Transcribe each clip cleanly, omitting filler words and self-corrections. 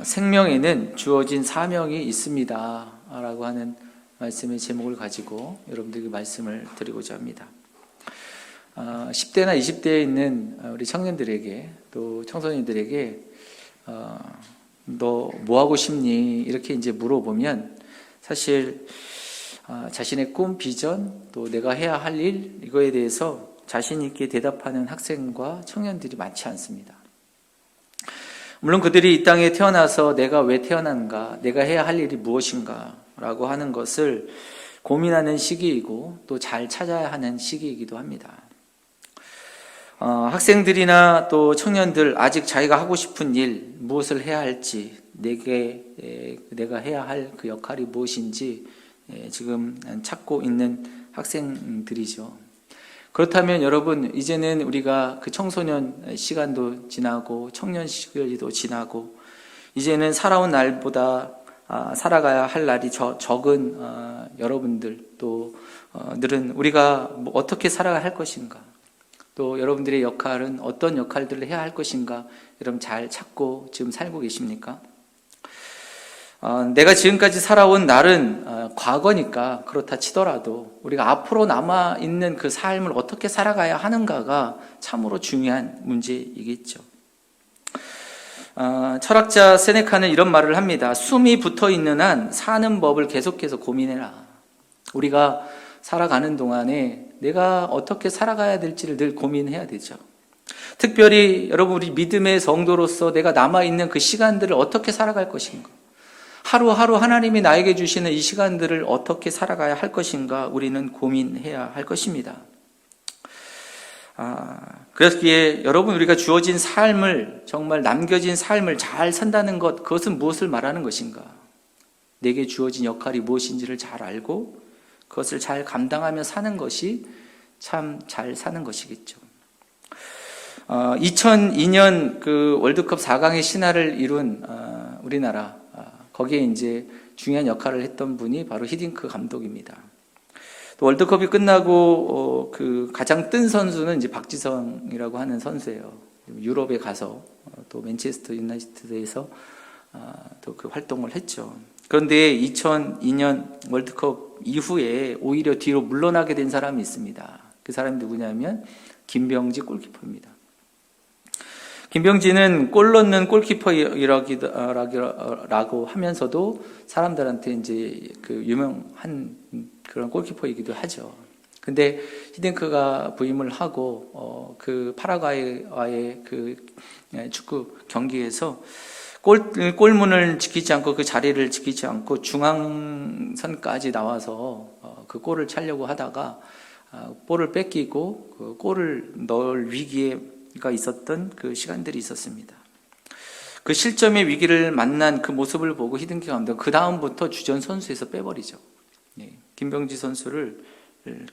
생명에는 주어진 사명이 있습니다 라고 하는 말씀의 제목을 가지고 여러분들에게 말씀을 드리고자 합니다. 10대나 20대에 있는 우리 청년들에게 또 청소년들에게 너 뭐 하고 싶니? 이렇게 이제 물어보면 사실 자신의 꿈, 비전, 또 내가 해야 할 일, 이거에 대해서 자신 있게 대답하는 학생과 청년들이 많지 않습니다. 물론 그들이 이 땅에 태어나서 내가 왜 태어난가, 내가 해야 할 일이 무엇인가 라고 하는 것을 고민하는 시기이고 또 잘 찾아야 하는 시기이기도 합니다. 학생들이나 또 청년들 아직 자기가 하고 싶은 일, 무엇을 해야 할지, 내가 해야 할 그 역할이 무엇인지 지금 찾고 있는 학생들이죠. 그렇다면 여러분, 이제는 우리가 그 청소년 시간도 지나고 청년 시절도 지나고 이제는 살아온 날보다 살아가야 할 날이 적은 여러분들 또 늘은 우리가 어떻게 살아가야 할 것인가, 또 여러분들의 역할은 어떤 역할들을 해야 할 것인가 여러분 잘 찾고 지금 살고 계십니까? 내가 지금까지 살아온 날은 과거니까 그렇다 치더라도 우리가 앞으로 남아있는 그 삶을 어떻게 살아가야 하는가가 참으로 중요한 문제이겠죠. 철학자 세네카는 이런 말을 합니다. 숨이 붙어있는 한 사는 법을 계속해서 고민해라. 우리가 살아가는 동안에 내가 어떻게 살아가야 될지를 늘 고민해야 되죠. 특별히 여러분, 우리 믿음의 성도로서 내가 남아있는 그 시간들을 어떻게 살아갈 것인가, 하루하루 하나님이 나에게 주시는 이 시간들을 어떻게 살아가야 할 것인가 우리는 고민해야 할 것입니다. 그렇기에 여러분, 우리가 주어진 삶을, 정말 남겨진 삶을 잘 산다는 것, 그것은 무엇을 말하는 것인가? 내게 주어진 역할이 무엇인지를 잘 알고 그것을 잘 감당하며 사는 것이 참 잘 사는 것이겠죠. 2002년 그 월드컵 4강의 신화를 이룬 우리나라, 거기에 이제 중요한 역할을 했던 분이 바로 히딩크 감독입니다. 또 월드컵이 끝나고 그 가장 뜬 선수는 이제 박지성이라고 하는 선수예요. 유럽에 가서 또 맨체스터 유나이티드에서 또 그 활동을 했죠. 그런데 2002년 월드컵 이후에 오히려 뒤로 물러나게 된 사람이 있습니다. 그 사람이 누구냐면 김병지 골키퍼입니다. 김병지는 골 넣는 골키퍼라고 하면서도 사람들한테 이제 그 유명한 그런 골키퍼이기도 하죠. 근데 히딩크가 부임을 하고 그 파라과이와의 그 축구 경기에서 골문을 지키지 않고 그 자리를 지키지 않고 중앙선까지 나와서 그 골을 차려고 하다가 볼을 뺏기고 그 골을 넣을 위기가 있었던 그 시간들이 있었습니다. 그 실점의 위기를 만난 그 모습을 보고 히딩크 감독은 그 다음부터 주전 선수에서 빼버리죠. 김병지 선수를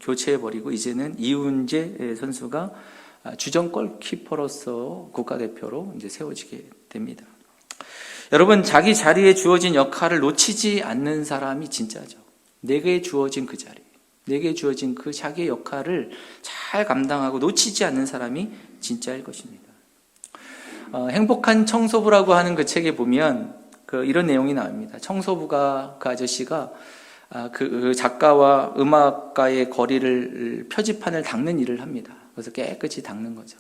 교체해버리고 이제는 이훈재 선수가 주전 골키퍼로서 국가대표로 이제 세워지게 됩니다. 여러분, 자기 자리에 주어진 역할을 놓치지 않는 사람이 진짜죠. 내게 주어진 그 자리, 내게 주어진 그 자기의 역할을 잘 감당하고 놓치지 않는 사람이 진짜일 것입니다. 행복한 청소부라고 하는 그 책에 보면 이런 내용이 나옵니다. 청소부가, 그 아저씨가 그 작가와 음악가의 거리를, 표지판을 닦는 일을 합니다. 그래서 깨끗이 닦는 거죠.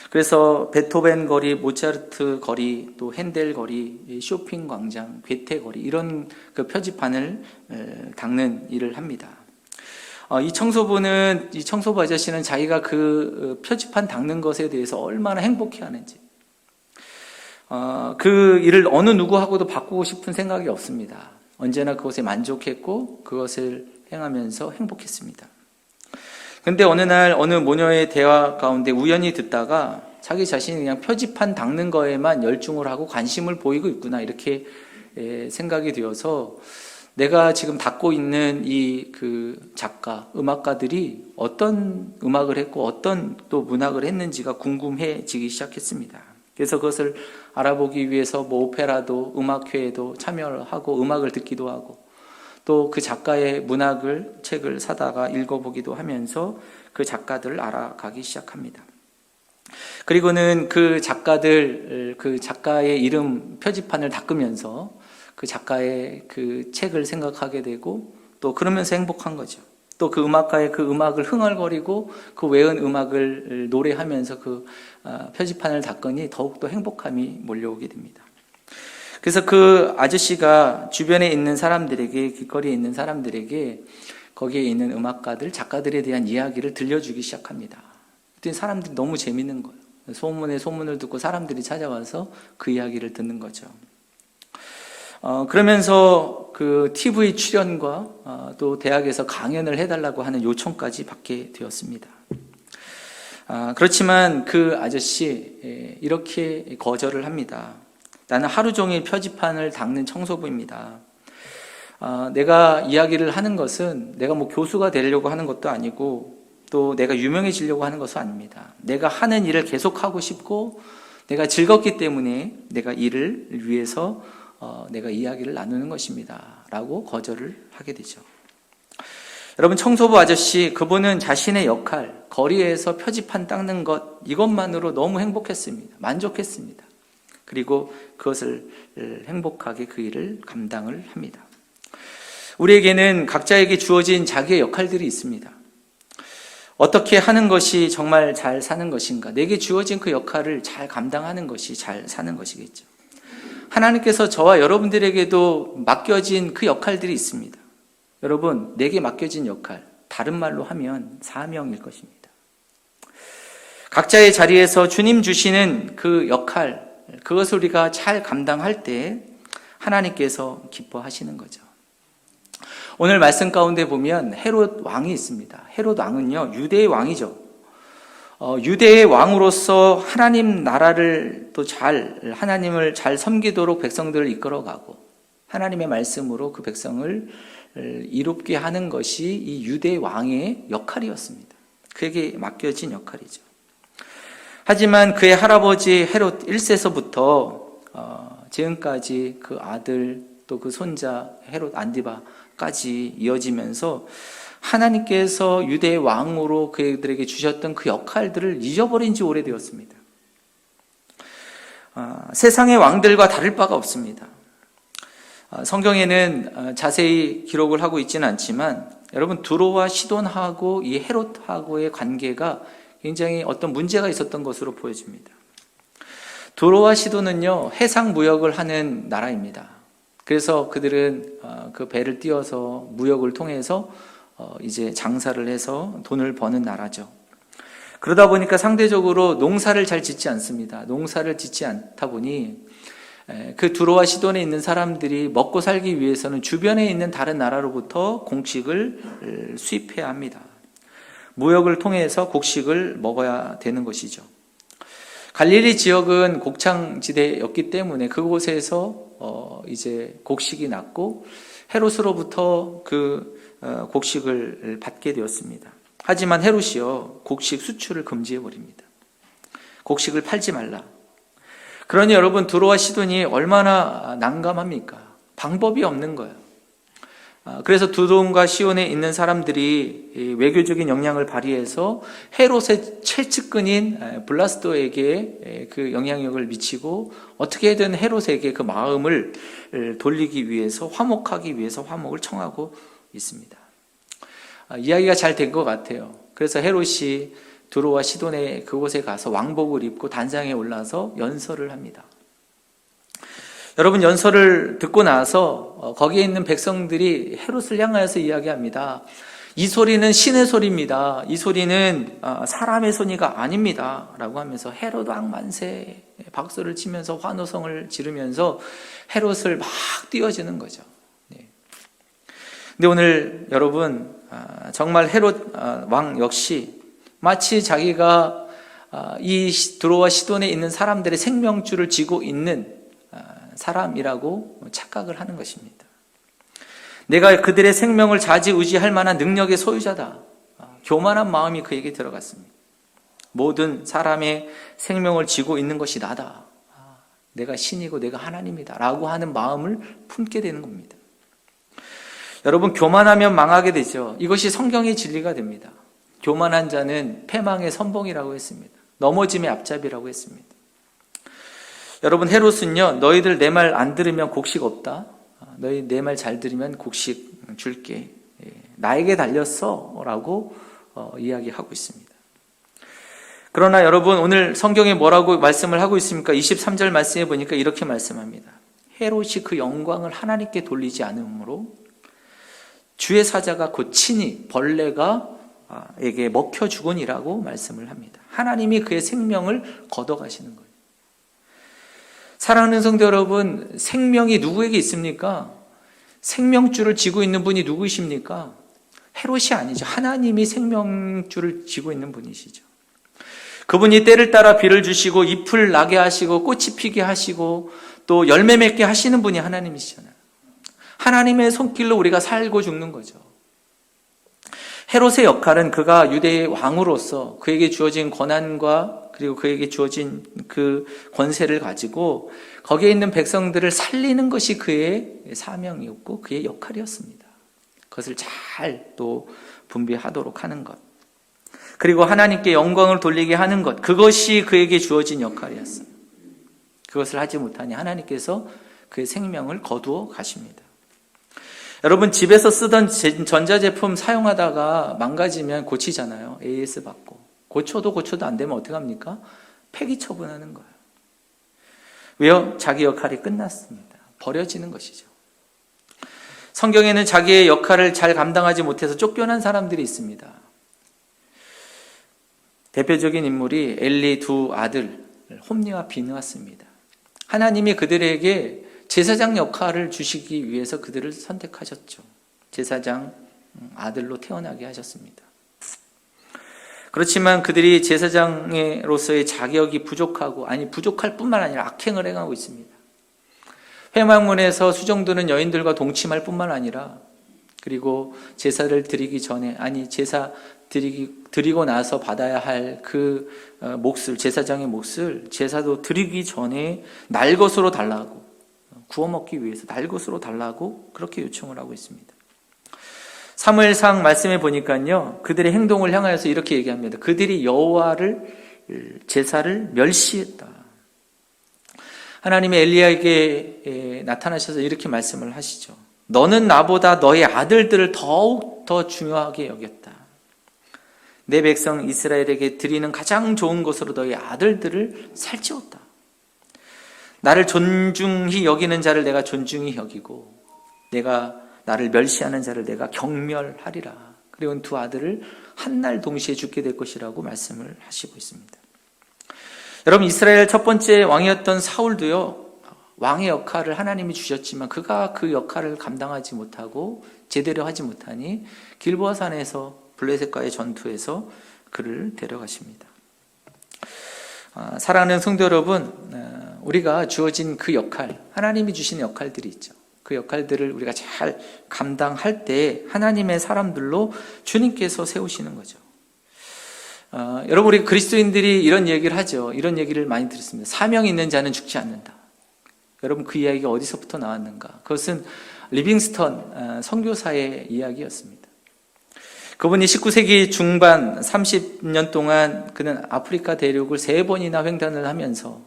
그래서 베토벤 거리, 모차르트 거리, 또 핸델 거리, 쇼핑 광장, 괴테 거리, 이런 그 표지판을 닦는 일을 합니다. 이 청소부 아저씨는 자기가 그 표지판 닦는 것에 대해서 얼마나 행복해 하는지, 그 일을 어느 누구하고도 바꾸고 싶은 생각이 없습니다. 언제나 그것에 만족했고 그것을 행하면서 행복했습니다. 근데 어느 날 어느 모녀의 대화 가운데 우연히 듣다가 자기 자신이 그냥 표지판 닦는 거에만 열중을 하고 관심을 보이고 있구나, 이렇게 생각이 되어서 내가 지금 닦고 있는 이 그 작가, 음악가들이 어떤 음악을 했고 어떤 또 문학을 했는지가 궁금해지기 시작했습니다. 그래서 그것을 알아보기 위해서 뭐 오페라도, 음악회에도 참여를 하고 음악을 듣기도 하고 또 그 작가의 책을 사다가 읽어보기도 하면서 그 작가들을 알아가기 시작합니다. 그리고는 그 작가의 이름 표지판을 닦으면서 그 작가의 그 책을 생각하게 되고 또 그러면서 행복한 거죠. 또 그 음악가의 그 음악을 흥얼거리고 그 외운 음악을 노래하면서 그 표지판을 닦으니 더욱더 행복함이 몰려오게 됩니다. 그래서 그 아저씨가 주변에 있는 사람들에게, 길거리에 있는 사람들에게 거기에 있는 음악가들, 작가들에 대한 이야기를 들려주기 시작합니다. 그랬더니 사람들이 너무 재밌는 거예요. 소문에 소문을 듣고 사람들이 찾아와서 그 이야기를 듣는 거죠. 그러면서 그 TV 출연과 또 대학에서 강연을 해달라고 하는 요청까지 받게 되었습니다. 그렇지만 그 아저씨 이렇게 거절을 합니다. 나는 하루 종일 표지판을 닦는 청소부입니다. 내가 이야기를 하는 것은 내가 뭐 교수가 되려고 하는 것도 아니고 또 내가 유명해지려고 하는 것은 아닙니다. 내가 하는 일을 계속하고 싶고 내가 즐겁기 때문에 내가 이를 위해서 내가 이야기를 나누는 것입니다. 라고 거절을 하게 되죠. 여러분, 청소부 아저씨, 그분은 자신의 역할, 거리에서 표지판 닦는 것, 이것만으로 너무 행복했습니다. 만족했습니다. 그리고 그것을 행복하게 그 일을 감당을 합니다. 우리에게는 각자에게 주어진 자기의 역할들이 있습니다. 어떻게 하는 것이 정말 잘 사는 것인가? 내게 주어진 그 역할을 잘 감당하는 것이 잘 사는 것이겠죠. 하나님께서 저와 여러분들에게도 맡겨진 그 역할들이 있습니다. 여러분, 내게 맡겨진 역할, 다른 말로 하면 사명일 것입니다. 각자의 자리에서 주님 주시는 그 역할, 그것을 우리가 잘 감당할 때 하나님께서 기뻐하시는 거죠. 오늘 말씀 가운데 보면 헤롯 왕이 있습니다. 헤롯 왕은요, 유대의 왕이죠. 유대의 왕으로서 하나님 나라를 하나님을 잘 섬기도록 백성들을 이끌어가고 하나님의 말씀으로 그 백성을 이롭게 하는 것이 이 유대 왕의 역할이었습니다. 그에게 맡겨진 역할이죠. 하지만 그의 할아버지 헤롯 1세서부터 지금까지 그 아들 또 그 손자 헤롯 안디바까지 이어지면서 하나님께서 유대의 왕으로 그들에게 주셨던 그 역할들을 잊어버린 지 오래되었습니다. 세상의 왕들과 다를 바가 없습니다. 성경에는 자세히 기록을 하고 있지는 않지만 여러분, 두로와 시돈하고 이 헤롯하고의 관계가 굉장히 어떤 문제가 있었던 것으로 보여집니다. 두로와 시돈은요, 해상 무역을 하는 나라입니다. 그래서 그들은 그 배를 띄워서 무역을 통해서 이제 장사를 해서 돈을 버는 나라죠. 그러다 보니까 상대적으로 농사를 잘 짓지 않습니다. 농사를 짓지 않다 보니 그 두로와 시돈에 있는 사람들이 먹고 살기 위해서는 주변에 있는 다른 나라로부터 곡식을 수입해야 합니다. 무역을 통해서 곡식을 먹어야 되는 것이죠. 갈릴리 지역은 곡창지대였기 때문에 그곳에서 이제 곡식이 났고 헤롯으로부터 그 곡식을 받게 되었습니다. 하지만 헤롯이요, 곡식 수출을 금지해 버립니다. 곡식을 팔지 말라. 그러니 여러분, 두로와 시돈이 얼마나 난감합니까? 방법이 없는 거예요. 그래서 두돈과 시온에 있는 사람들이 외교적인 역량을 발휘해서 헤롯의 최측근인 블라스도에게 그 영향력을 미치고 어떻게든 헤롯에게 그 마음을 돌리기 위해서, 화목하기 위해서 화목을 청하고 있습니다. 이야기가 잘 된 것 같아요. 그래서 헤롯이 두로와 시돈의 그곳에 가서 왕복을 입고 단장에 올라서 연설을 합니다. 여러분, 연설을 듣고 나서 거기에 있는 백성들이 헤롯을 향하여서 이야기합니다. 이 소리는 신의 소리입니다. 이 소리는 사람의 소리가 아닙니다. 라고 하면서 헤롯 왕 만세 박수를 치면서 환호성을 지르면서 헤롯을 막 띄워주는 거죠. 근데 오늘 여러분, 정말 헤롯 왕 역시 마치 자기가 이 두로와 시돈에 있는 사람들의 생명줄을 쥐고 있는 사람이라고 착각을 하는 것입니다. 내가 그들의 생명을 좌지우지할 만한 능력의 소유자다. 교만한 마음이 그에게 들어갔습니다. 모든 사람의 생명을 쥐고 있는 것이 나다. 내가 신이고 내가 하나님이다. 라고 하는 마음을 품게 되는 겁니다. 여러분, 교만하면 망하게 되죠. 이것이 성경의 진리가 됩니다. 교만한 자는 패망의 선봉이라고 했습니다. 넘어짐의 앞잡이라고 했습니다. 여러분, 헤롯은요, 너희들 내 말 안 들으면 곡식 없다. 너희 내 말 잘 들으면 곡식 줄게. 나에게 달렸어 라고 이야기하고 있습니다. 그러나 여러분, 오늘 성경에 뭐라고 말씀을 하고 있습니까? 23절 말씀해 보니까 이렇게 말씀합니다. 헤롯이 그 영광을 하나님께 돌리지 않으므로 주의 사자가 곧 친히 벌레가 에게 먹혀 죽으니라고 말씀을 합니다. 하나님이 그의 생명을 걷어가시는 거예요. 사랑하는 성도 여러분, 생명이 누구에게 있습니까? 생명줄을 쥐고 있는 분이 누구이십니까? 헤롯이 아니죠. 하나님이 생명줄을 쥐고 있는 분이시죠. 그분이 때를 따라 비를 주시고 잎을 나게 하시고 꽃이 피게 하시고 또 열매 맺게 하시는 분이 하나님이시잖아요. 하나님의 손길로 우리가 살고 죽는 거죠. 헤롯의 역할은 그가 유대의 왕으로서 그에게 주어진 권한과 그리고 그에게 주어진 그 권세를 가지고 거기에 있는 백성들을 살리는 것이 그의 사명이었고 그의 역할이었습니다. 그것을 잘 또 분배하도록 하는 것, 그리고 하나님께 영광을 돌리게 하는 것, 그것이 그에게 주어진 역할이었어요. 그것을 하지 못하니 하나님께서 그의 생명을 거두어 가십니다. 여러분, 집에서 쓰던 전자제품 사용하다가 망가지면 고치잖아요. AS 받고. 고쳐도 안 되면 어떻게 합니까? 폐기 처분하는 거예요. 왜요? 자기 역할이 끝났습니다. 버려지는 것이죠. 성경에는 자기의 역할을 잘 감당하지 못해서 쫓겨난 사람들이 있습니다. 대표적인 인물이 엘리 두 아들 홈니와 비느하스입니다. 하나님이 그들에게 제사장 역할을 주시기 위해서 그들을 선택하셨죠. 제사장 아들로 태어나게 하셨습니다. 그렇지만 그들이 제사장으로서의 자격이 부족할 뿐만 아니라 악행을 행하고 있습니다. 회막문에서 수정드는 여인들과 동침할 뿐만 아니라, 그리고 제사를 드리기 전에, 제사 드리고 나서 받아야 할 그 몫을, 제사장의 몫을 제사도 드리기 전에 날것으로 달라고, 구워 먹기 위해서 날것으로 달라고 그렇게 요청을 하고 있습니다. 사무엘상 말씀해 보니까요, 그들의 행동을 향하여서 이렇게 얘기합니다. 그들이 여호와를 제사를 멸시했다. 하나님의 엘리야에게 나타나셔서 이렇게 말씀을 하시죠. 너는 나보다 너의 아들들을 더욱 더 중요하게 여겼다. 내 백성 이스라엘에게 드리는 가장 좋은 것으로 너의 아들들을 살찌웠다. 나를 존중히 여기는 자를 내가 존중히 여기고 나를 멸시하는 자를 내가 경멸하리라. 그리고 두 아들을 한날 동시에 죽게 될 것이라고 말씀을 하시고 있습니다. 여러분, 이스라엘 첫 번째 왕이었던 사울도요, 왕의 역할을 하나님이 주셨지만 그가 그 역할을 감당하지 못하고 제대로 하지 못하니 길보아 산에서 블레셋과의 전투에서 그를 데려가십니다. 사랑하는 성도 여러분, 우리가 주어진 그 역할, 하나님이 주신 역할들이 있죠. 그 역할들을 우리가 잘 감당할 때 하나님의 사람들로 주님께서 세우시는 거죠. 여러분, 우리 그리스도인들이 이런 얘기를 하죠. 이런 얘기를 많이 들었습니다. 사명이 있는 자는 죽지 않는다. 여러분, 그 이야기가 어디서부터 나왔는가? 그것은 리빙스턴 선교사의 이야기였습니다. 그분이 19세기 중반 30년 동안 그는 아프리카 대륙을 3번이나 횡단을 하면서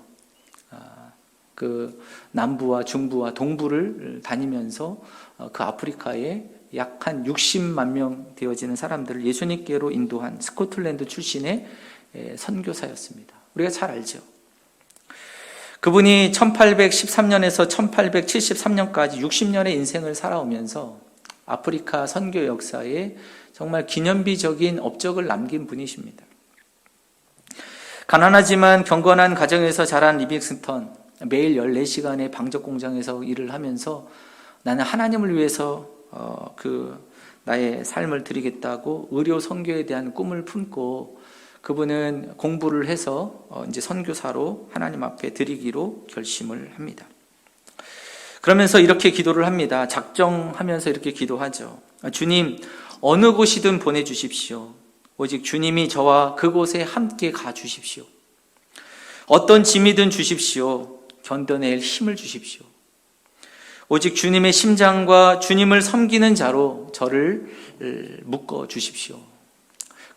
그 남부와 중부와 동부를 다니면서 그 아프리카에 약 한 60만 명 되어지는 사람들을 예수님께로 인도한 스코틀랜드 출신의 선교사였습니다. 우리가 잘 알죠. 그분이 1813년에서 1873년까지 60년의 인생을 살아오면서 아프리카 선교 역사에 정말 기념비적인 업적을 남긴 분이십니다. 가난하지만 경건한 가정에서 자란 리빙스턴, 매일 14시간의 방적 공장에서 일을 하면서 나는 하나님을 위해서 나의 삶을 드리겠다고 의료 선교에 대한 꿈을 품고 그분은 공부를 해서 이제 선교사로 하나님 앞에 드리기로 결심을 합니다. 그러면서 이렇게 기도를 합니다. 작정하면서 이렇게 기도하죠. 주님, 어느 곳이든 보내주십시오. 오직 주님이 저와 그곳에 함께 가주십시오. 어떤 짐이든 주십시오. 견뎌낼 힘을 주십시오. 오직 주님의 심장과 주님을 섬기는 자로 저를 묶어 주십시오.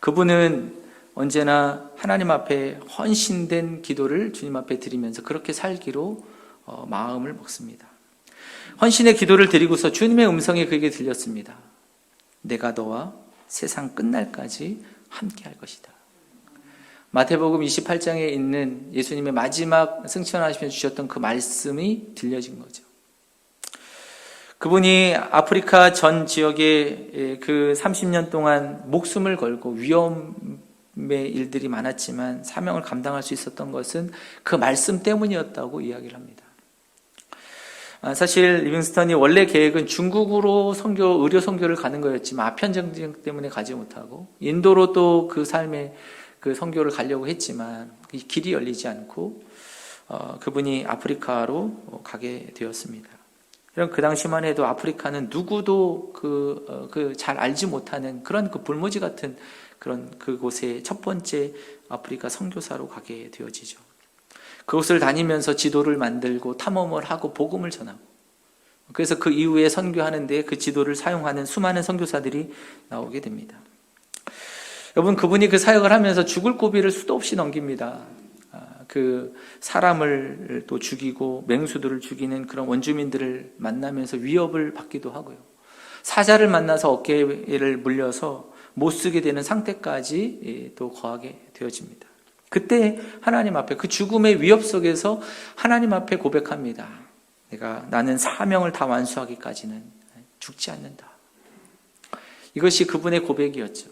그분은 언제나 하나님 앞에 헌신된 기도를 주님 앞에 드리면서 그렇게 살기로 마음을 먹습니다. 헌신의 기도를 드리고서 주님의 음성이 그에게 들렸습니다. 내가 너와 세상 끝날까지 함께 할 것이다. 마태복음 28장에 있는 예수님의 마지막 승천하시면서 주셨던 그 말씀이 들려진 거죠. 그분이 아프리카 전 지역에 그 30년 동안 목숨을 걸고 위험의 일들이 많았지만 사명을 감당할 수 있었던 것은 그 말씀 때문이었다고 이야기를 합니다. 사실 리빙스턴이 원래 계획은 중국으로 의료 선교를 가는 거였지만 아편 전쟁 때문에 가지 못하고 인도로 또 그 삶의 그 선교를 가려고 했지만 길이 열리지 않고 그분이 아프리카로 가게 되었습니다. 그 당시만 해도 아프리카는 누구도 잘 알지 못하는 그런 그 불모지 같은 그런 그곳에 첫 번째 아프리카 선교사로 가게 되어지죠. 그곳을 다니면서 지도를 만들고 탐험을 하고 복음을 전하고, 그래서 그 이후에 선교하는데 그 지도를 사용하는 수많은 선교사들이 나오게 됩니다. 여러분, 그분이 그 사역을 하면서 죽을 고비를 수도 없이 넘깁니다. 그 사람을 또 죽이고 맹수들을 죽이는 그런 원주민들을 만나면서 위협을 받기도 하고요. 사자를 만나서 어깨를 물려서 못 쓰게 되는 상태까지 또 거하게 되어집니다. 그때 하나님 앞에 그 죽음의 위협 속에서 하나님 앞에 고백합니다. 나는 사명을 다 완수하기까지는 죽지 않는다. 이것이 그분의 고백이었죠.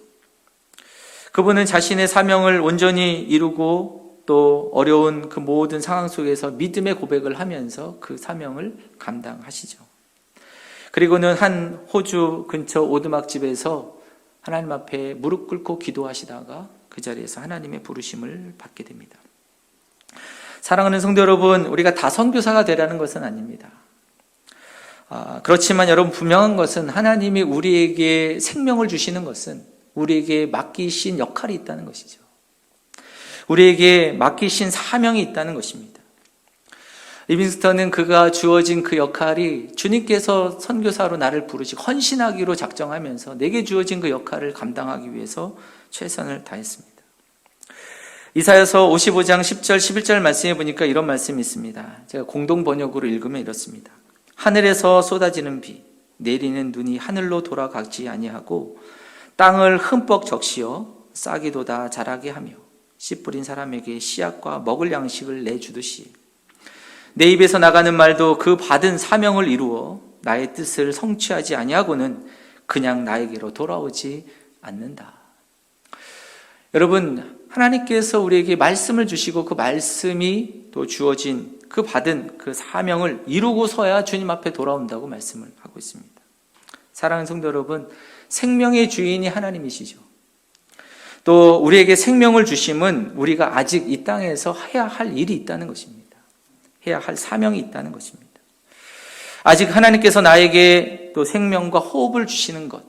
그분은 자신의 사명을 온전히 이루고 또 어려운 그 모든 상황 속에서 믿음의 고백을 하면서 그 사명을 감당하시죠. 그리고는 한 호주 근처 오두막집에서 하나님 앞에 무릎 꿇고 기도하시다가 그 자리에서 하나님의 부르심을 받게 됩니다. 사랑하는 성도 여러분, 우리가 다 선교사가 되라는 것은 아닙니다. 그렇지만 여러분, 분명한 것은 하나님이 우리에게 생명을 주시는 것은 우리에게 맡기신 역할이 있다는 것이죠. 우리에게 맡기신 사명이 있다는 것입니다. 리빙스턴은 그가 주어진 그 역할이 주님께서 선교사로 나를 부르시고 헌신하기로 작정하면서 내게 주어진 그 역할을 감당하기 위해서 최선을 다했습니다. 이사야서 55장 10절 11절 말씀해 보니까 이런 말씀이 있습니다. 제가 공동 번역으로 읽으면 이렇습니다. 하늘에서 쏟아지는 비, 내리는 눈이 하늘로 돌아가지 아니하고 땅을 흠뻑 적시어 싹이도 다 자라게 하며 씨 뿌린 사람에게 씨앗과 먹을 양식을 내주듯이 내 입에서 나가는 말도 그 받은 사명을 이루어 나의 뜻을 성취하지 아니하고는 그냥 나에게로 돌아오지 않는다. 여러분, 하나님께서 우리에게 말씀을 주시고 그 말씀이 또 주어진 그 받은 그 사명을 이루고서야 주님 앞에 돌아온다고 말씀을 하고 있습니다. 사랑하는 성도 여러분, 생명의 주인이 하나님이시죠. 또 우리에게 생명을 주심은 우리가 아직 이 땅에서 해야 할 일이 있다는 것입니다. 해야 할 사명이 있다는 것입니다. 아직 하나님께서 나에게 또 생명과 호흡을 주시는 것,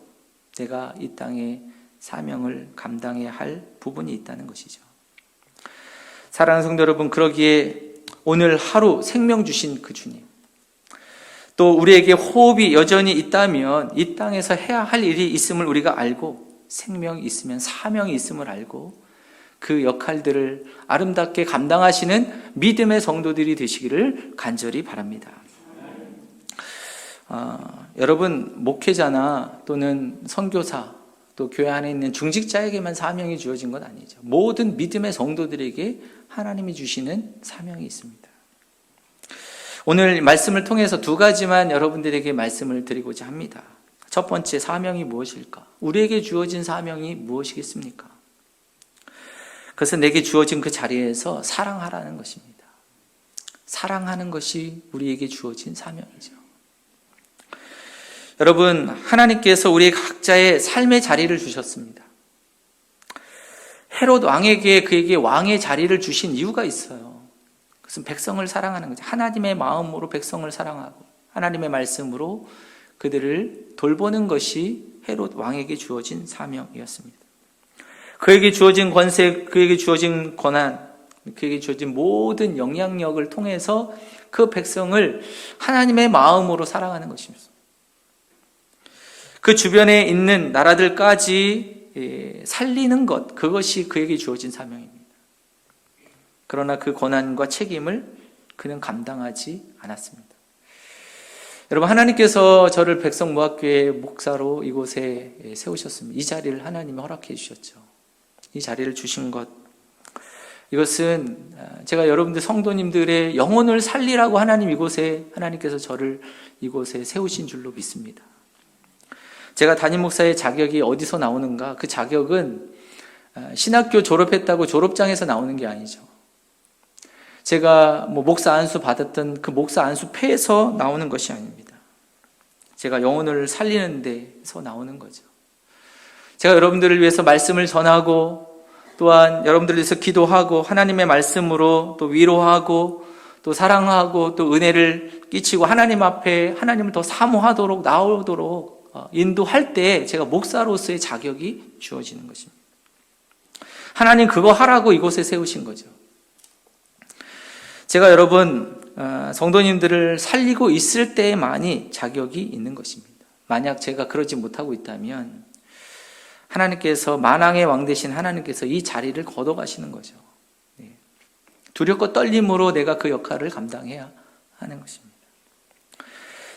내가 이 땅에 사명을 감당해야 할 부분이 있다는 것이죠. 사랑하는 성도 여러분, 그러기에 오늘 하루 생명 주신 그 주님, 또 우리에게 호흡이 여전히 있다면 이 땅에서 해야 할 일이 있음을 우리가 알고, 생명이 있으면 사명이 있음을 알고 그 역할들을 아름답게 감당하시는 믿음의 성도들이 되시기를 간절히 바랍니다. 여러분, 목회자나 또는 선교사, 또 교회 안에 있는 중직자에게만 사명이 주어진 건 아니죠. 모든 믿음의 성도들에게 하나님이 주시는 사명이 있습니다. 오늘 말씀을 통해서 두 가지만 여러분들에게 말씀을 드리고자 합니다. 첫 번째, 사명이 무엇일까? 우리에게 주어진 사명이 무엇이겠습니까? 그것은 내게 주어진 그 자리에서 사랑하라는 것입니다. 사랑하는 것이 우리에게 주어진 사명이죠. 여러분, 하나님께서 우리 각자의 삶의 자리를 주셨습니다. 헤롯 왕에게 그에게 왕의 자리를 주신 이유가 있어요. 그것은 백성을 사랑하는 거죠. 하나님의 마음으로 백성을 사랑하고 하나님의 말씀으로 그들을 돌보는 것이 헤롯 왕에게 주어진 사명이었습니다. 그에게 주어진 권세, 그에게 주어진 권한, 그에게 주어진 모든 영향력을 통해서 그 백성을 하나님의 마음으로 사랑하는 것입니다. 그 주변에 있는 나라들까지 살리는 것, 그것이 그에게 주어진 사명입니다. 그러나 그 권한과 책임을 그는 감당하지 않았습니다. 여러분, 하나님께서 저를 백성모학교회 목사로 이곳에 세우셨습니다. 이 자리를 하나님이 허락해 주셨죠. 이 자리를 주신 것, 이것은 제가 여러분들 성도님들의 영혼을 살리라고 하나님께서 저를 이곳에 세우신 줄로 믿습니다. 제가 담임 목사의 자격이 어디서 나오는가? 그 자격은 신학교 졸업했다고 졸업장에서 나오는 게 아니죠. 제가 목사 안수 받았던 그 목사 안수패에서 나오는 것이 아닙니다. 제가 영혼을 살리는 데서 나오는 거죠. 제가 여러분들을 위해서 말씀을 전하고, 또한 여러분들을 위해서 기도하고, 하나님의 말씀으로 또 위로하고, 또 사랑하고, 또 은혜를 끼치고, 하나님 앞에 하나님을 더 사모하도록 나오도록 인도할 때 제가 목사로서의 자격이 주어지는 것입니다. 하나님 그거 하라고 이곳에 세우신 거죠. 제가 여러분 성도님들을 살리고 있을 때만이 자격이 있는 것입니다. 만약 제가 그러지 못하고 있다면 하나님께서, 만왕의 왕 되신 하나님께서 이 자리를 걷어가시는 거죠. 두렵고 떨림으로 내가 그 역할을 감당해야 하는 것입니다.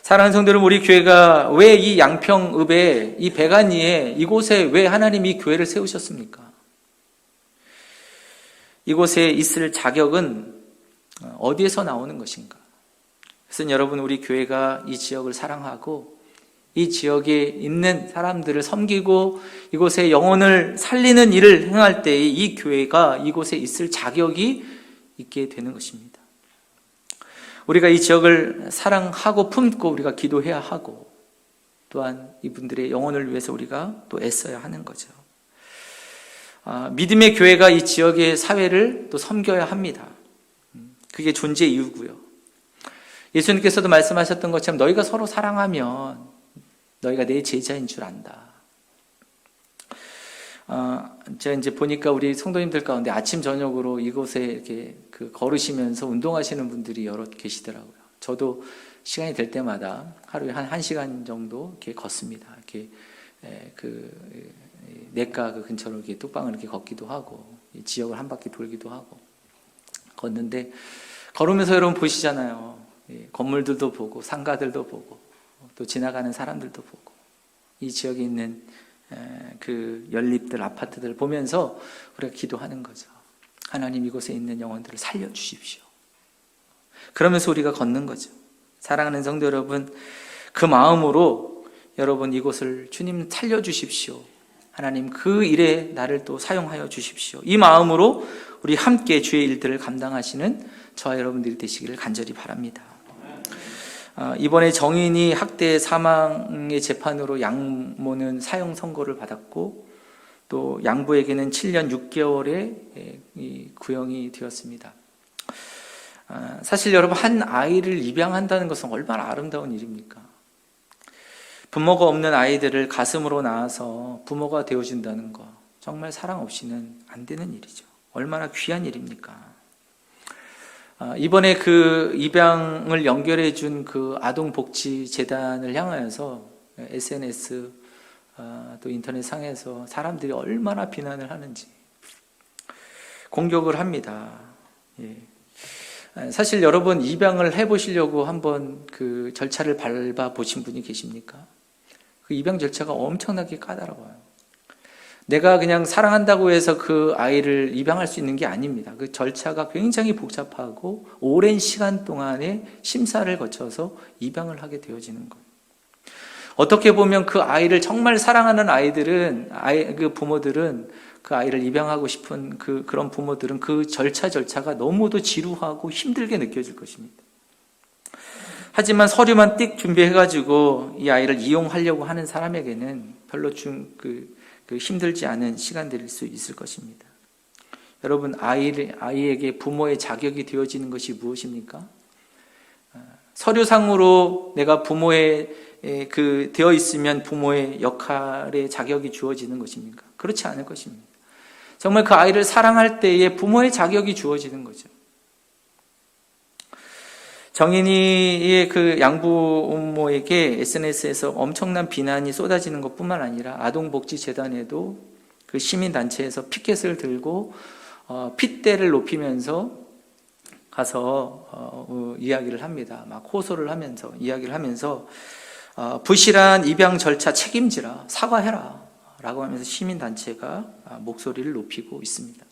사랑하는 성도 여러분, 우리 교회가 왜 이 양평읍에, 이 백안리에, 이곳에 왜 하나님이 이 교회를 세우셨습니까? 이곳에 있을 자격은 어디에서 나오는 것인가? 그래서 여러분, 우리 교회가 이 지역을 사랑하고 이 지역에 있는 사람들을 섬기고 이곳에 영혼을 살리는 일을 행할 때 이 교회가 이곳에 있을 자격이 있게 되는 것입니다. 우리가 이 지역을 사랑하고 품고 우리가 기도해야 하고, 또한 이분들의 영혼을 위해서 우리가 또 애써야 하는 거죠. 믿음의 교회가 이 지역의 사회를 또 섬겨야 합니다. 그게 존재 이유고요. 예수님께서도 말씀하셨던 것처럼 너희가 서로 사랑하면 너희가 내 제자인 줄 안다. 제가 이제 보니까 우리 성도님들 가운데 아침 저녁으로 이곳에 이렇게 걸으시면서 운동하시는 분들이 여러 계시더라고요. 저도 시간이 될 때마다 하루에 한 1시간 정도 이렇게 걷습니다. 이렇게 내과 그 근처로 이렇게 뚝방을 이렇게 걷기도 하고, 이 지역을 한 바퀴 돌기도 하고 걷는데, 걸으면서 여러분 보시잖아요. 건물들도 보고 상가들도 보고 또 지나가는 사람들도 보고 이 지역에 있는 그 연립들, 아파트들 보면서 우리가 기도하는 거죠. 하나님, 이곳에 있는 영혼들을 살려주십시오. 그러면서 우리가 걷는 거죠. 사랑하는 성도 여러분, 그 마음으로 여러분 이곳을 주님 살려주십시오. 하나님 그 일에 나를 또 사용하여 주십시오. 이 마음으로 우리 함께 주의 일들을 감당하시는 저와 여러분들이 되시기를 간절히 바랍니다. 이번에 정인이 학대 사망의 재판으로 양모는 사형 선고를 받았고, 또 양부에게는 7년 6개월의 구형이 되었습니다. 사실 여러분, 한 아이를 입양한다는 것은 얼마나 아름다운 일입니까? 부모가 없는 아이들을 가슴으로 낳아서 부모가 되어준다는 거, 정말 사랑 없이는 안 되는 일이죠. 얼마나 귀한 일입니까? 이번에 그 입양을 연결해 준 그 아동복지재단을 향하여서 SNS 또 인터넷 상에서 사람들이 얼마나 비난을 하는지, 공격을 합니다. 사실 여러분, 입양을 해보시려고 한번 그 절차를 밟아 보신 분이 계십니까? 그 입양 절차가 엄청나게 까다로워요. 내가 그냥 사랑한다고 해서 그 아이를 입양할 수 있는 게 아닙니다. 그 절차가 굉장히 복잡하고 오랜 시간 동안의 심사를 거쳐서 입양을 하게 되어지는 거예요. 어떻게 보면 그 아이를 정말 사랑하는 그 부모들은, 그 아이를 입양하고 싶은 그런 부모들은 그 절차가 너무도 지루하고 힘들게 느껴질 것입니다. 하지만 서류만 띡 준비해가지고 이 아이를 이용하려고 하는 사람에게는 별로 힘들지 않은 시간들일 수 있을 것입니다. 여러분, 아이에게 부모의 자격이 되어지는 것이 무엇입니까? 서류상으로 내가 부모의 되어 있으면 부모의 역할의 자격이 주어지는 것입니까? 그렇지 않을 것입니다. 정말 그 아이를 사랑할 때에 부모의 자격이 주어지는 거죠. 정인이의 그 양부모에게 SNS에서 엄청난 비난이 쏟아지는 것뿐만 아니라 아동복지재단에도 그 시민단체에서 피켓을 들고 핏대를 높이면서 가서 이야기를 합니다. 막 호소를 하면서 이야기를 하면서 부실한 입양 절차 책임지라, 사과해라 라고 하면서 시민단체가 목소리를 높이고 있습니다.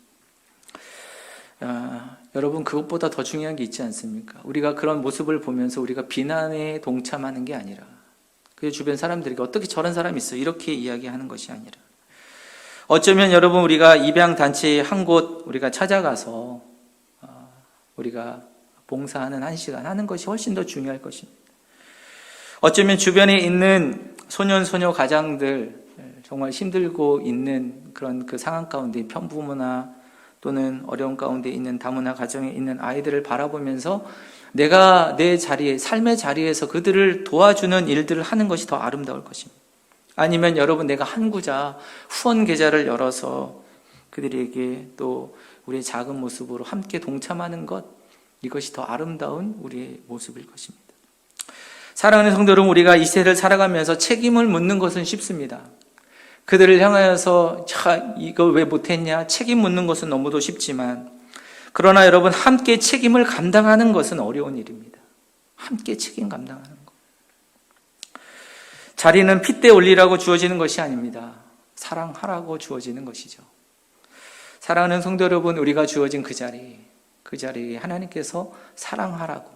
여러분, 그것보다 더 중요한 게 있지 않습니까? 우리가 그런 모습을 보면서 우리가 비난에 동참하는 게 아니라 그 주변 사람들에게 어떻게 저런 사람이 있어 이렇게 이야기하는 것이 아니라, 어쩌면 여러분 우리가 입양단체 한 곳 우리가 찾아가서 우리가 봉사하는 1시간 하는 것이 훨씬 더 중요할 것입니다. 어쩌면 주변에 있는 소년 소녀 가장들, 정말 힘들고 있는 그런 그 상황 가운데 편부모나 또는 어려운 가운데 있는 다문화 가정에 있는 아이들을 바라보면서 내가 내 자리에, 삶의 자리에서 그들을 도와주는 일들을 하는 것이 더 아름다울 것입니다. 아니면 여러분, 내가 한 구자 후원 계좌를 열어서 그들에게 또 우리의 작은 모습으로 함께 동참하는 것, 이것이 더 아름다운 우리의 모습일 것입니다. 사랑하는 성도 여러분, 우리가 이 세대를 살아가면서 책임을 묻는 것은 쉽습니다. 그들을 향하여서 이거 왜 못했냐 책임 묻는 것은 너무도 쉽지만, 그러나 여러분, 함께 책임을 감당하는 것은 어려운 일입니다. 함께 책임 감당하는 것. 자리는 핏대 올리라고 주어지는 것이 아닙니다. 사랑하라고 주어지는 것이죠. 사랑하는 성도 여러분, 우리가 주어진 그 자리에 하나님께서 사랑하라고,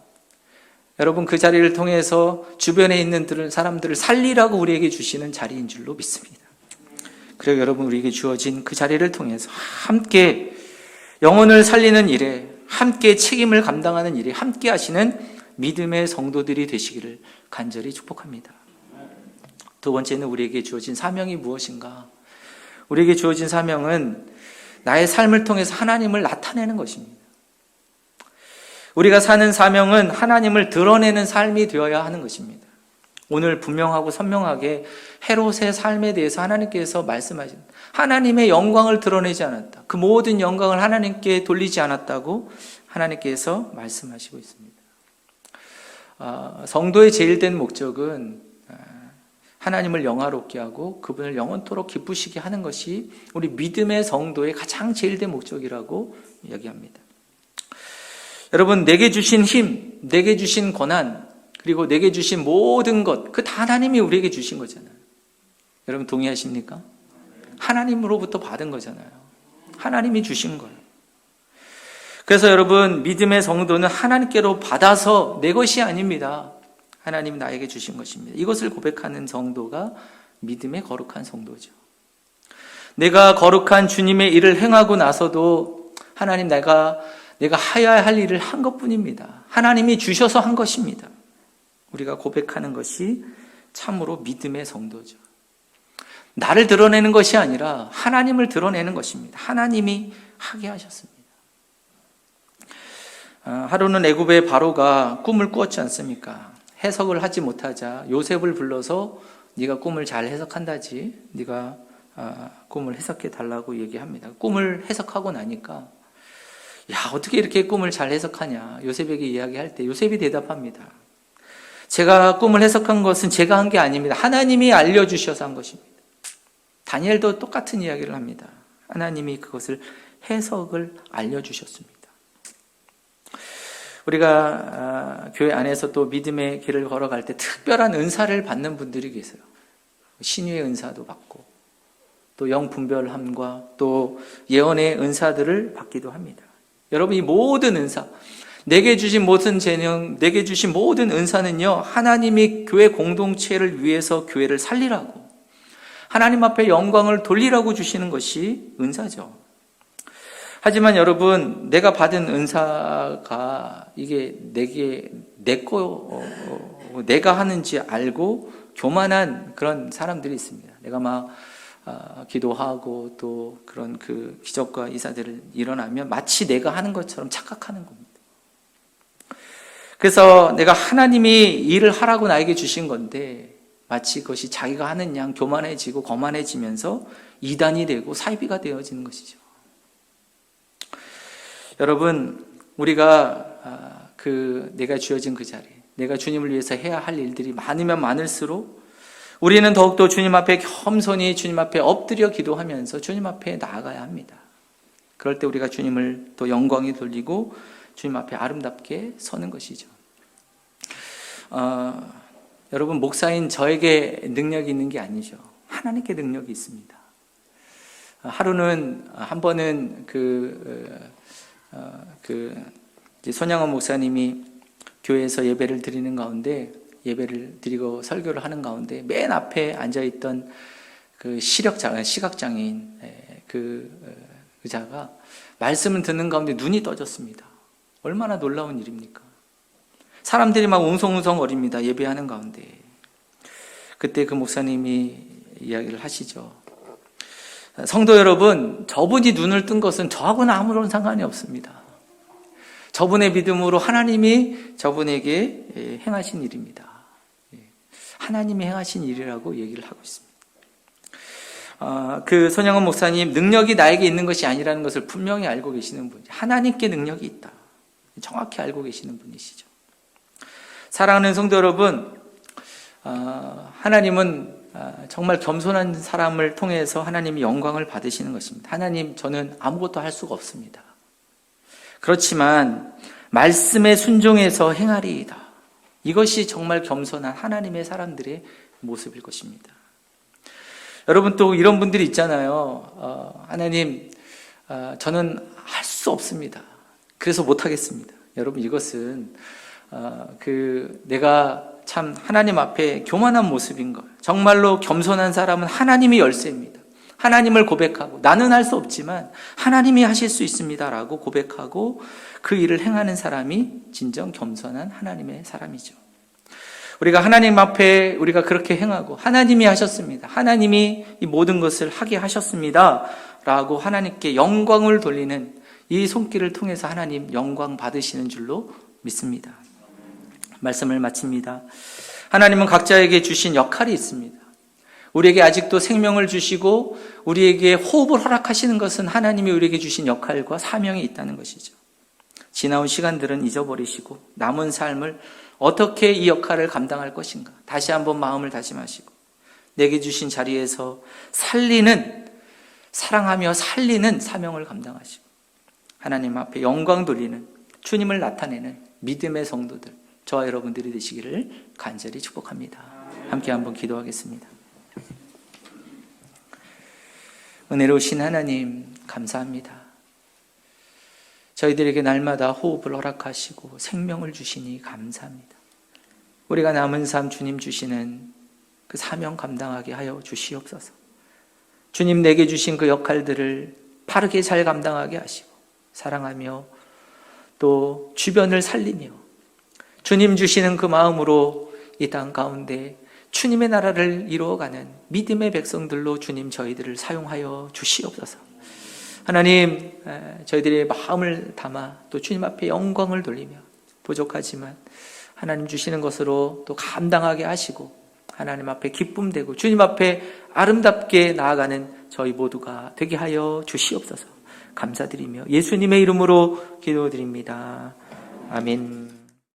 여러분 그 자리를 통해서 주변에 있는 사람들을 살리라고 우리에게 주시는 자리인 줄로 믿습니다. 그리고 여러분, 우리에게 주어진 그 자리를 통해서 함께 영혼을 살리는 일에, 함께 책임을 감당하는 일에 함께 하시는 믿음의 성도들이 되시기를 간절히 축복합니다. 두 번째는 우리에게 주어진 사명이 무엇인가? 우리에게 주어진 사명은 나의 삶을 통해서 하나님을 나타내는 것입니다. 우리가 사는 사명은 하나님을 드러내는 삶이 되어야 하는 것입니다. 오늘 분명하고 선명하게 헤롯의 삶에 대해서 하나님께서 말씀하신, 하나님의 영광을 드러내지 않았다, 그 모든 영광을 하나님께 돌리지 않았다고 하나님께서 말씀하시고 있습니다. 성도의 제일 된 목적은 하나님을 영화롭게 하고 그분을 영원토록 기쁘시게 하는 것이 우리 믿음의 성도의 가장 제일 된 목적이라고 이야기합니다. 여러분, 내게 주신 힘, 내게 주신 권한, 그리고 내게 주신 모든 것, 그 다 하나님이 우리에게 주신 거잖아요. 여러분 동의하십니까? 하나님으로부터 받은 거잖아요. 하나님이 주신 거예요. 그래서 여러분, 믿음의 성도는 하나님께로 받아서 내 것이 아닙니다. 하나님 나에게 주신 것입니다. 이것을 고백하는 성도가 믿음의 거룩한 성도죠. 내가 거룩한 주님의 일을 행하고 나서도 하나님, 내가 하여야 할 일을 한 것뿐입니다. 하나님이 주셔서 한 것입니다. 우리가 고백하는 것이 참으로 믿음의 성도죠. 나를 드러내는 것이 아니라 하나님을 드러내는 것입니다. 하나님이 하게 하셨습니다. 하루는 애굽의 바로가 꿈을 꾸었지 않습니까? 해석을 하지 못하자 요셉을 불러서 네가 꿈을 잘 해석한다지, 네가 꿈을 해석해 달라고 얘기합니다. 꿈을 해석하고 나니까, 야, 어떻게 이렇게 꿈을 잘 해석하냐 요셉에게 이야기할 때 요셉이 대답합니다. 제가 꿈을 해석한 것은 제가 한 게 아닙니다. 하나님이 알려주셔서 한 것입니다. 다니엘도 똑같은 이야기를 합니다. 하나님이 그것을 해석을 알려주셨습니다. 우리가 교회 안에서 또 믿음의 길을 걸어갈 때 특별한 은사를 받는 분들이 계세요. 신유의 은사도 받고 또 영분별함과 또 예언의 은사들을 받기도 합니다. 여러분, 이 모든 은사, 내게 주신 모든 재능, 내게 주신 모든 은사는요, 하나님이 교회 공동체를 위해서 교회를 살리라고, 하나님 앞에 영광을 돌리라고 주시는 것이 은사죠. 하지만 여러분, 내가 받은 은사가 이게 내가 하는지 알고 교만한 그런 사람들이 있습니다. 내가 막 기도하고 또 그런 그 기적과 이사들을 일어나면 마치 내가 하는 것처럼 착각하는 겁니다. 그래서 내가 하나님이 일을 하라고 나에게 주신 건데 마치 그것이 자기가 하는 양 교만해지고 거만해지면서 이단이 되고 사이비가 되어지는 것이죠. 여러분, 우리가 내가 주어진 그 자리, 내가 주님을 위해서 해야 할 일들이 많으면 많을수록 우리는 더욱더 주님 앞에 겸손히 주님 앞에 엎드려 기도하면서 주님 앞에 나아가야 합니다. 그럴 때 우리가 주님을 또 영광이 돌리고 주님 앞에 아름답게 서는 것이죠. 여러분, 목사인 저에게 능력이 있는 게 아니죠. 하나님께 능력이 있습니다. 하루는 한 번은 손양원 목사님이 교회에서 예배를 드리는 가운데, 예배를 드리고 설교를 하는 가운데 맨 앞에 앉아있던 그 시각장애인 그 의자가 말씀을 듣는 가운데 눈이 떠졌습니다. 얼마나 놀라운 일입니까? 사람들이 막 웅성웅성거립니다. 예배하는 가운데. 그때 그 목사님이 이야기를 하시죠. 성도 여러분, 저분이 눈을 뜬 것은 저하고는 아무런 상관이 없습니다. 저분의 믿음으로 하나님이 저분에게 행하신 일입니다. 하나님이 행하신 일이라고 얘기를 하고 있습니다. 그 손양원 목사님, 능력이 나에게 있는 것이 아니라는 것을 분명히 알고 계시는 분이죠. 하나님께 능력이 있다. 정확히 알고 계시는 분이시죠. 사랑하는 성도 여러분, 하나님은 정말 겸손한 사람을 통해서 하나님이 영광을 받으시는 것입니다. 하나님, 저는 아무것도 할 수가 없습니다. 그렇지만 말씀에 순종해서 행하리이다. 이것이 정말 겸손한 하나님의 사람들의 모습일 것입니다. 여러분, 또 이런 분들이 있잖아요. 하나님, 저는 할 수 없습니다. 그래서 못하겠습니다. 여러분, 이것은 내가 참 하나님 앞에 교만한 모습인 걸. 정말로 겸손한 사람은 하나님이 열쇠입니다. 하나님을 고백하고, 나는 할 수 없지만 하나님이 하실 수 있습니다 라고 고백하고 그 일을 행하는 사람이 진정 겸손한 하나님의 사람이죠. 우리가 하나님 앞에 우리가 그렇게 행하고, 하나님이 하셨습니다, 하나님이 이 모든 것을 하게 하셨습니다 라고 하나님께 영광을 돌리는 이 손길을 통해서 하나님 영광 받으시는 줄로 믿습니다. 말씀을 마칩니다. 하나님은 각자에게 주신 역할이 있습니다. 우리에게 아직도 생명을 주시고 우리에게 호흡을 허락하시는 것은 하나님이 우리에게 주신 역할과 사명이 있다는 것이죠. 지나온 시간들은 잊어버리시고 남은 삶을 어떻게 이 역할을 감당할 것인가, 다시 한번 마음을 다짐하시고 내게 주신 자리에서 사랑하며 살리는 사명을 감당하시고 하나님 앞에 영광 돌리는, 주님을 나타내는 믿음의 성도들, 저와 여러분들이 되시기를 간절히 축복합니다. 함께 한번 기도하겠습니다. 은혜로우신 하나님, 감사합니다. 저희들에게 날마다 호흡을 허락하시고 생명을 주시니 감사합니다. 우리가 남은 삶 주님 주시는 그 사명 감당하게 하여 주시옵소서. 주님 내게 주신 그 역할들을 바르게 잘 감당하게 하시고 사랑하며 또 주변을 살리며 주님 주시는 그 마음으로 이 땅 가운데 주님의 나라를 이루어가는 믿음의 백성들로 주님 저희들을 사용하여 주시옵소서. 하나님, 저희들의 마음을 담아 또 주님 앞에 영광을 돌리며 부족하지만 하나님 주시는 것으로 또 감당하게 하시고 하나님 앞에 기쁨 되고 주님 앞에 아름답게 나아가는 저희 모두가 되게 하여 주시옵소서. 감사드리며 예수님의 이름으로 기도드립니다. 아멘.